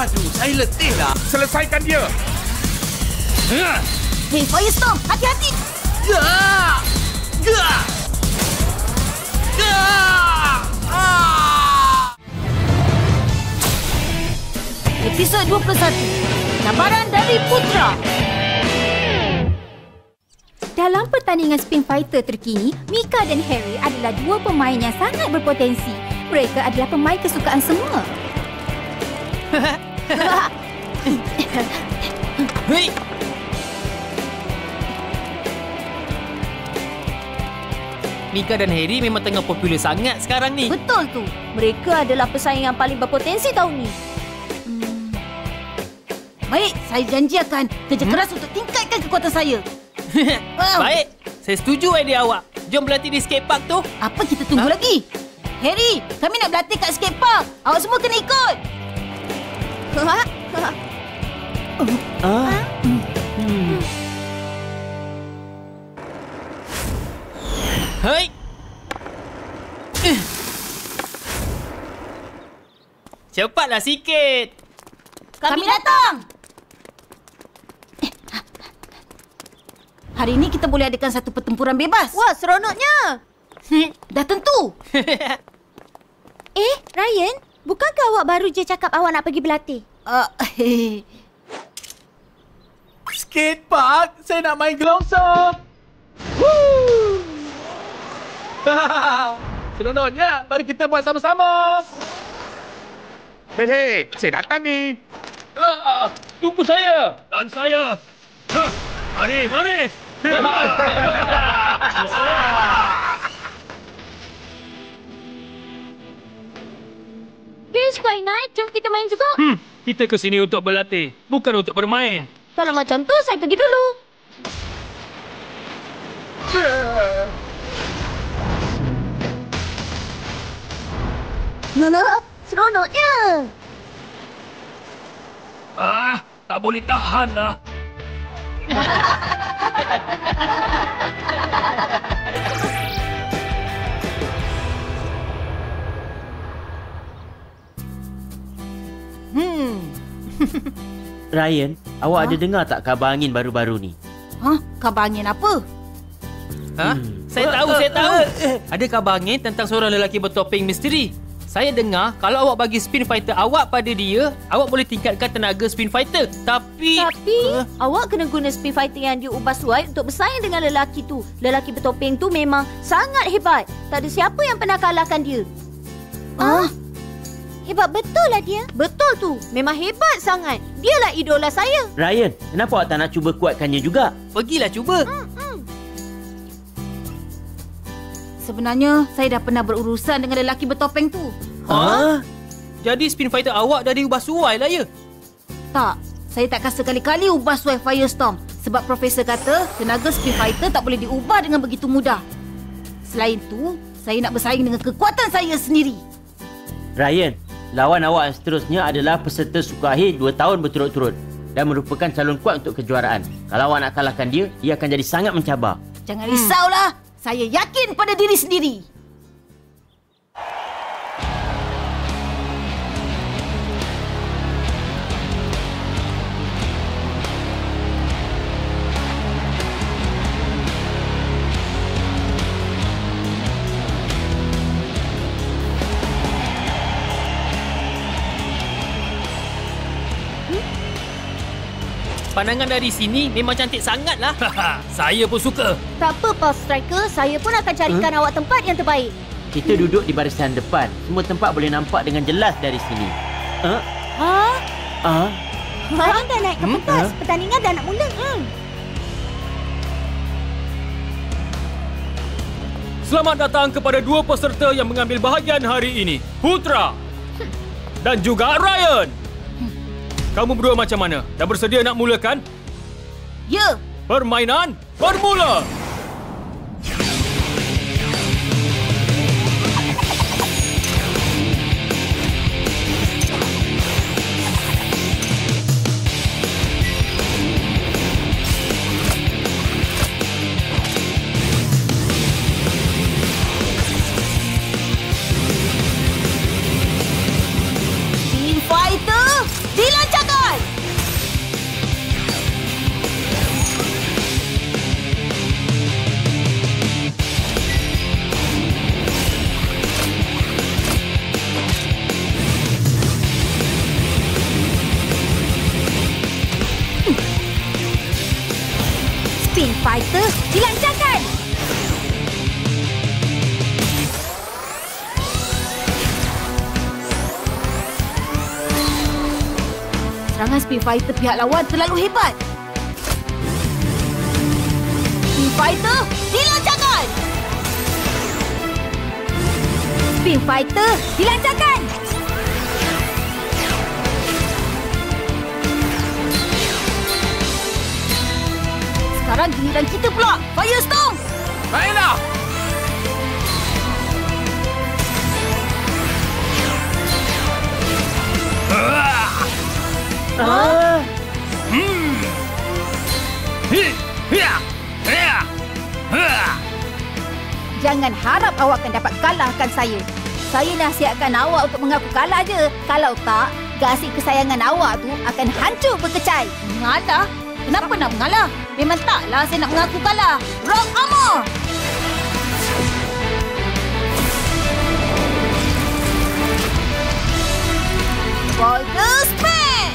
Aduh, saya letih lah. Selesaikan dia. Hei, Firestorm, hati-hati. Episod 21. Cabaran dari Putra. Dalam pertandingan Spin Fighter terkini, Mika dan Harry adalah dua pemain yang sangat berpotensi. Mereka adalah pemain kesukaan semua. Hei! Mika dan Harry memang tengah popular sangat sekarang ni. Betul tu. Mereka adalah pesaing yang paling berpotensi tahun ni. Baik, saya janji akan kerja keras untuk tingkatkan kekuatan saya. Baik, saya setuju idea awak. Jom berlatih di skatepark tu. Apa kita tunggu lagi? Harry, kami nak berlatih kat skatepark. Awak semua kena ikut. Hai. Cepatlah sikit. Kami datang. Hari ini kita boleh adakan satu pertempuran bebas. Wah, seronoknya. Dah tentu. Ryan, bukankah awak baru je cakap awak nak pergi berlatih? Skatepark, saya nak main gelongsong. Woo! Seronoknya, mari kita buat sama-sama. Hei, saya datang ni. Tunggu saya. Dan saya. Mari. This quite nice. Jom kita main juga. Kita ke sini untuk berlatih, bukan untuk bermain. Kalau macam tu, saya pergi dulu. Seronoknya. Tak boleh tahan lah. Ryan, awak ada dengar tak khabar angin baru-baru ni? Khabar angin apa? Saya tahu. Ada khabar angin tentang seorang lelaki bertopeng misteri. Saya dengar kalau awak bagi Spin Fighter awak pada dia, awak boleh tingkatkan tenaga Spin Fighter. Tapi awak kena guna Spin Fighter yang diubah suai untuk bersaing dengan lelaki tu. Lelaki bertopeng tu memang sangat hebat. Tak ada siapa yang pernah kalahkan dia. Hebat betul lah dia. Betul tu. Memang hebat sangat. Dialah idola saya. Ryan, kenapa awak tak nak cuba kuatkannya juga? pergilah cuba. Sebenarnya, saya dah pernah berurusan dengan lelaki bertopeng tu. Jadi Spin Fighter awak dah diubah suai lah ya? Tak, saya takkan sekali-kali ubah suai Firestorm. Sebab Profesor kata, tenaga Spin Fighter tak boleh diubah dengan begitu mudah. Selain tu, saya nak bersaing dengan kekuatan saya sendiri. Ryan, lawan awak yang seterusnya adalah peserta suku akhir 2 tahun berturut-turut dan merupakan calon kuat untuk kejuaraan. Kalau awak nak kalahkan dia, ia akan jadi sangat mencabar. Jangan risaulah. Saya yakin pada diri sendiri. Pandangan dari sini memang cantik sangatlah. Saya pun suka. Tak apa, Pulse Striker. Saya pun akan carikan awak tempat yang terbaik. Kita duduk di barisan depan. Semua tempat boleh nampak dengan jelas dari sini. Sekarang dah naik ke pentas. Pertandingan dah nak mula. Selamat datang kepada 2 peserta yang mengambil bahagian hari ini. Putra dan juga Ryan. Kamu berdua macam mana? Dah bersedia nak mulakan? Ya. Permainan bermula. Spin Fighter, dilakukan! Fighter dilancarkan. Serangan Spin Fighter pihak lawan terlalu hebat. Spin Fighter dilancarkan. Spin Fighter dilancarkan. Sekarang giliran kita pula. Firestorm. Baiklah. Jangan harap awak akan dapat kalahkan saya. Saya nasihatkan awak untuk mengaku kalah je. Kalau tak, gasing kesayangan awak tu akan hancur berkecai. Mengalah? Kenapa nak mengalah? Memang taklah saya nak mengaku kalah. Rock Armor! Boulder Smash!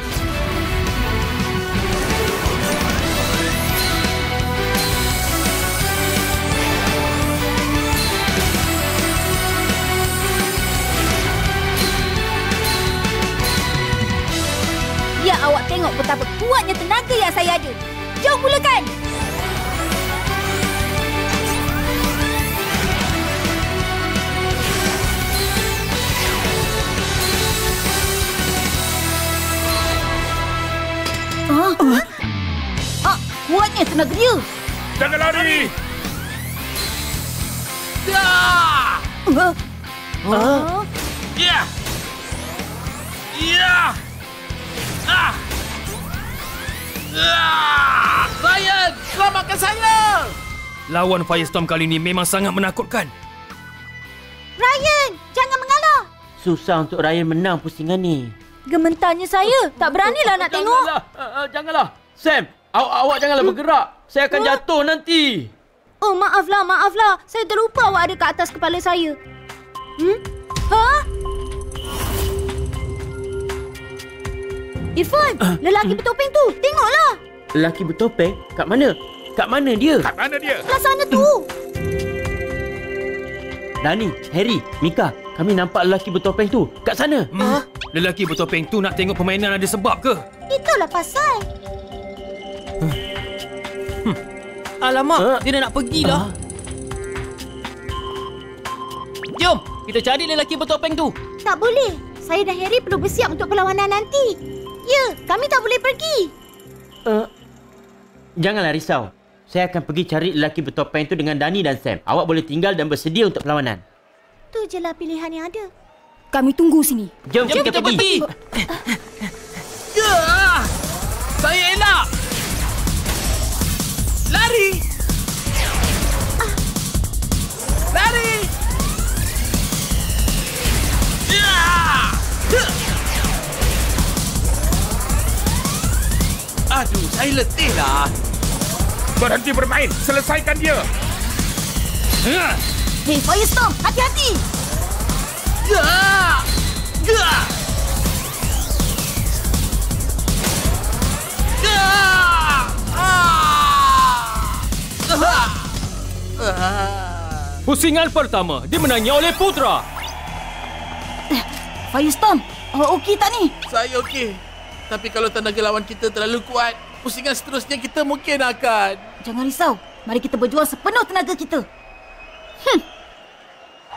Biar awak tengok betapa kuatnya tenaga yang saya ada. Jom mulakan! Kuatnya tenaga dia. Jangan lari! Ya! Ya! Ya! Ah! Ryan, selamatkan saya! Lawan Firestorm kali ini memang sangat menakutkan. Ryan, jangan mengalah. Susah untuk Ryan menang pusingan ni. Gementarnya saya. Tak beranilah nak tengok. Janganlah. Sam, awak janganlah bergerak. Saya akan jatuh nanti. Oh, maaflah. Saya terlupa awak ada kat atas kepala saya. Ha? Irfan, lelaki bertopeng tu. Tengoklah. Lelaki bertopeng? Kat mana? Kat mana dia? Kat mana dia? Belah sana tu. Dani, Harry, Mika, kami nampak lelaki bertopeng tu. Kat sana. Lelaki bertopeng tu nak tengok permainan ada sebab ke? Itulah pasal. Alamak, dia dah nak pergilah. Jom, kita cari lelaki bertopeng tu. Tak boleh. Saya dan Harry perlu bersiap untuk perlawanan nanti. Ya, kami tak boleh pergi. Janganlah risau. Saya akan pergi cari lelaki bertopeng tu dengan Dani dan Sam. Awak boleh tinggal dan bersedia untuk perlawanan. Tu je lah pilihan yang ada. Kami tunggu sini. Jom Jom kita pergi. Ya! Saya elak! Lari! Lari! Ya! Aduh, saya letih lah. Berhenti bermain. Selesaikan dia. Hey, Firestorm, hati-hati! Ya! Ya! Ya! Pusingan pertama dimenangi oleh Putra. Firestorm, awak okey tak ni? Saya okey. Tapi kalau tenaga lawan kita terlalu kuat, pusingan seterusnya kita mungkin akan... Jangan risau. Mari kita berjuang sepenuh tenaga kita.